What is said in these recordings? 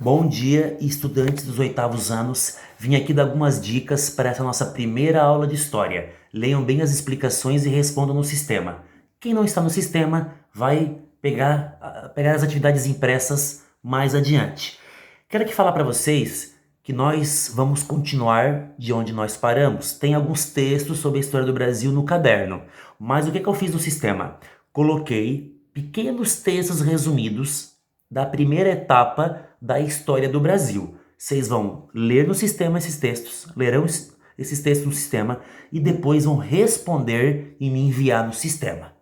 Bom dia, estudantes dos oitavos anos. Vim aqui dar algumas dicas para essa nossa primeira aula de História. Leiam bem as explicações e respondam no sistema. Quem não está no sistema vai pegar as atividades impressas mais adiante. Quero aqui falar para vocês que nós vamos continuar de onde nós paramos. Tem alguns textos sobre a história do Brasil no caderno, mas o que eu fiz no sistema? Coloquei pequenos textos resumidos da primeira etapa da história do Brasil. Vocês vão ler no sistema esses textos, lerão esses textos no sistema e depois vão responder e me enviar no sistema.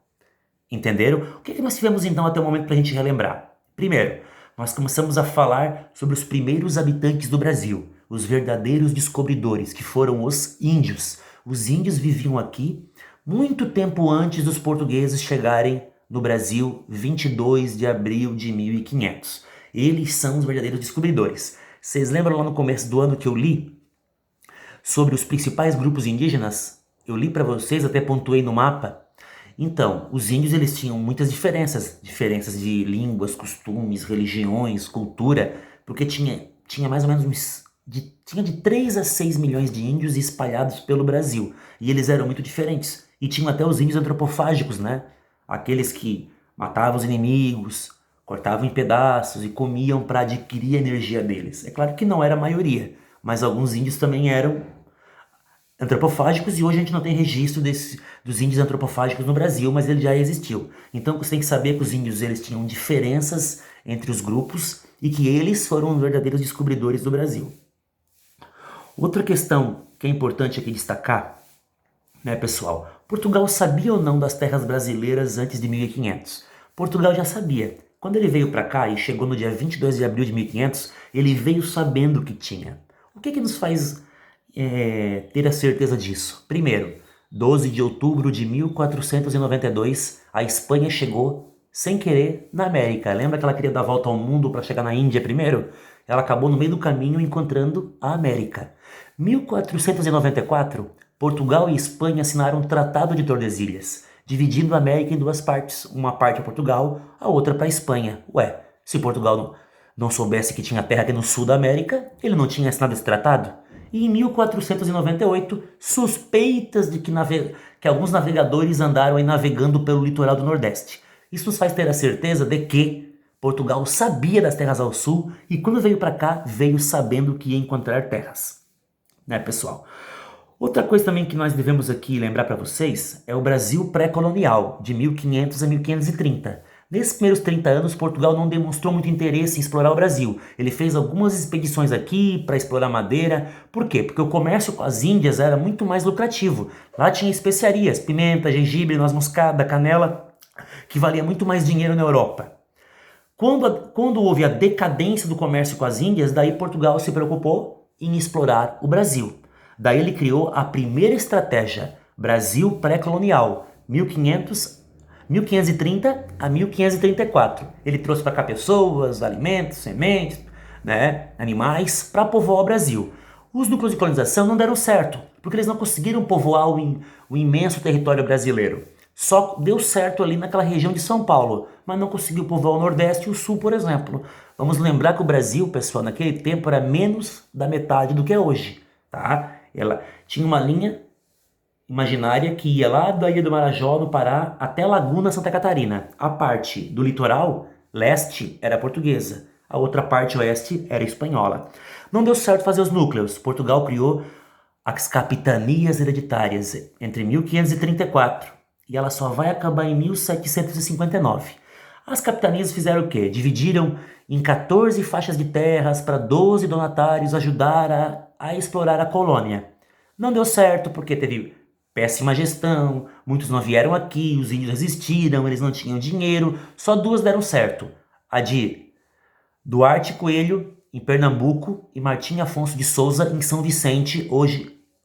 Entenderam? O que nós tivemos então até o momento para a gente relembrar? Primeiro, nós começamos a falar sobre os primeiros habitantes do Brasil, os verdadeiros descobridores, que foram os índios. Os índios viviam aqui muito tempo antes dos portugueses chegarem no Brasil, 22 de abril de 1500. Eles são os verdadeiros descobridores. Vocês lembram lá no começo do ano que eu li sobre os principais grupos indígenas? Eu li para vocês, até pontuei no mapa. Então, os índios eles tinham muitas diferenças de línguas, costumes, religiões, cultura, porque tinha mais ou menos tinha de 3 a 6 milhões de índios espalhados pelo Brasil. E eles eram muito diferentes. E tinham até os índios antropofágicos, né? Aqueles que matavam os inimigos, cortavam em pedaços e comiam para adquirir a energia deles. É claro que não era a maioria, mas alguns índios também eram antropofágicos e hoje a gente não tem registro dos índios antropofágicos no Brasil, mas ele já existiu. Então você tem que saber que os índios eles tinham diferenças entre os grupos e que eles foram os verdadeiros descobridores do Brasil. Outra questão que é importante aqui destacar, né, pessoal? Portugal sabia ou não das terras brasileiras antes de 1500? Portugal já sabia. Quando ele veio para cá e chegou no dia 22 de abril de 1500, ele veio sabendo que tinha. O que nos faz ter a certeza disso? Primeiro, 12 de outubro de 1492, a Espanha chegou sem querer na América. Lembra que ela queria dar a volta ao mundo para chegar na Índia primeiro? Ela acabou no meio do caminho encontrando a América. 1494, Portugal e Espanha assinaram o Tratado de Tordesilhas, dividindo a América em duas partes. Uma parte para Portugal, a outra para a Espanha. Ué, se Portugal não soubesse que tinha terra aqui no sul da América, ele não tinha assinado esse tratado? E em 1498, suspeitas de que alguns navegadores andaram aí navegando pelo litoral do Nordeste. Isso nos faz ter a certeza de que Portugal sabia das terras ao sul e quando veio para cá, veio sabendo que ia encontrar terras. Né, pessoal? Outra coisa também que nós devemos aqui lembrar para vocês é o Brasil pré-colonial, de 1500 a 1530. Nesses primeiros 30 anos, Portugal não demonstrou muito interesse em explorar o Brasil. Ele fez algumas expedições aqui para explorar madeira. Por quê? Porque o comércio com as Índias era muito mais lucrativo. Lá tinha especiarias, pimenta, gengibre, noz moscada, canela, que valia muito mais dinheiro na Europa. Quando houve a decadência do comércio com as Índias, daí Portugal se preocupou em explorar o Brasil. Daí ele criou a primeira estratégia, Brasil pré-colonial, 1530 a 1534. Ele trouxe para cá pessoas, alimentos, sementes, né, animais, para povoar o Brasil. Os núcleos de colonização não deram certo, porque eles não conseguiram povoar o imenso território brasileiro. Só deu certo ali naquela região de São Paulo, mas não conseguiu povoar o Nordeste e o Sul, por exemplo. Vamos lembrar que o Brasil, pessoal, naquele tempo era menos da metade do que é hoje, tá? Ela tinha uma linha imaginária que ia lá da Ilha do Marajó, no Pará, até Laguna, Santa Catarina. A parte do litoral leste era portuguesa, a outra parte oeste era espanhola. Não deu certo fazer os núcleos. Portugal criou as capitanias hereditárias entre 1534 e ela só vai acabar em 1759. As capitanias fizeram o quê? Dividiram em 14 faixas de terras para 12 donatários ajudar a explorar a colônia. Não deu certo porque teve péssima gestão, muitos não vieram aqui, os índios resistiram, eles não tinham dinheiro, só duas deram certo. A de Duarte Coelho, em Pernambuco, e Martim Afonso de Souza, em São Vicente,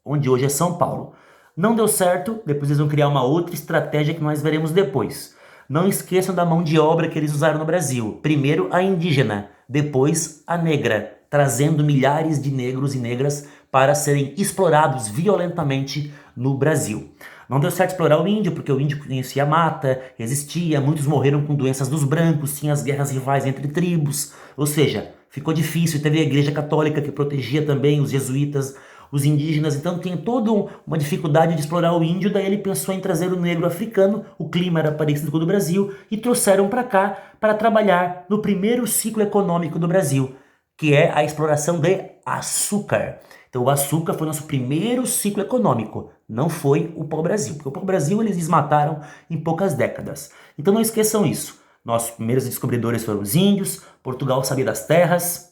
onde hoje é São Paulo. Não deu certo, depois eles vão criar uma outra estratégia que nós veremos depois. Não esqueçam da mão de obra que eles usaram no Brasil. Primeiro a indígena, depois a negra, trazendo milhares de negros e negras para serem explorados violentamente no Brasil. Não deu certo explorar o índio, porque o índio conhecia a mata, resistia, muitos morreram com doenças dos brancos, tinha as guerras rivais entre tribos. Ou seja, ficou difícil, teve a Igreja Católica que protegia também os jesuítas, os indígenas, então tinha toda uma dificuldade de explorar o índio, daí ele pensou em trazer o negro africano, o clima era parecido com o do Brasil, e trouxeram para cá para trabalhar no primeiro ciclo econômico do Brasil, que é a exploração de açúcar. Então o açúcar foi nosso primeiro ciclo econômico, não foi o pau-brasil, porque o pau-brasil eles desmataram em poucas décadas. Então não esqueçam isso, nossos primeiros descobridores foram os índios, Portugal sabia das terras,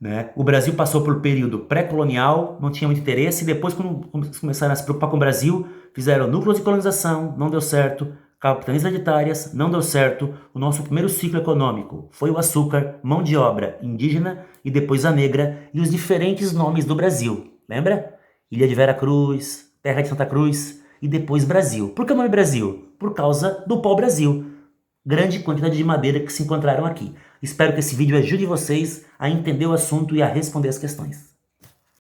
né? O Brasil passou por um período pré-colonial, não tinha muito interesse, e depois quando começaram a se preocupar com o Brasil, fizeram núcleos de colonização, não deu certo, capitanias hereditárias, não deu certo. O nosso primeiro ciclo econômico foi o açúcar, mão de obra indígena e depois a negra e os diferentes nomes do Brasil. Lembra? Ilha de Vera Cruz, Terra de Santa Cruz e depois Brasil. Por que o nome Brasil? Por causa do pau-brasil. Grande quantidade de madeira que se encontraram aqui. Espero que esse vídeo ajude vocês a entender o assunto e a responder as questões.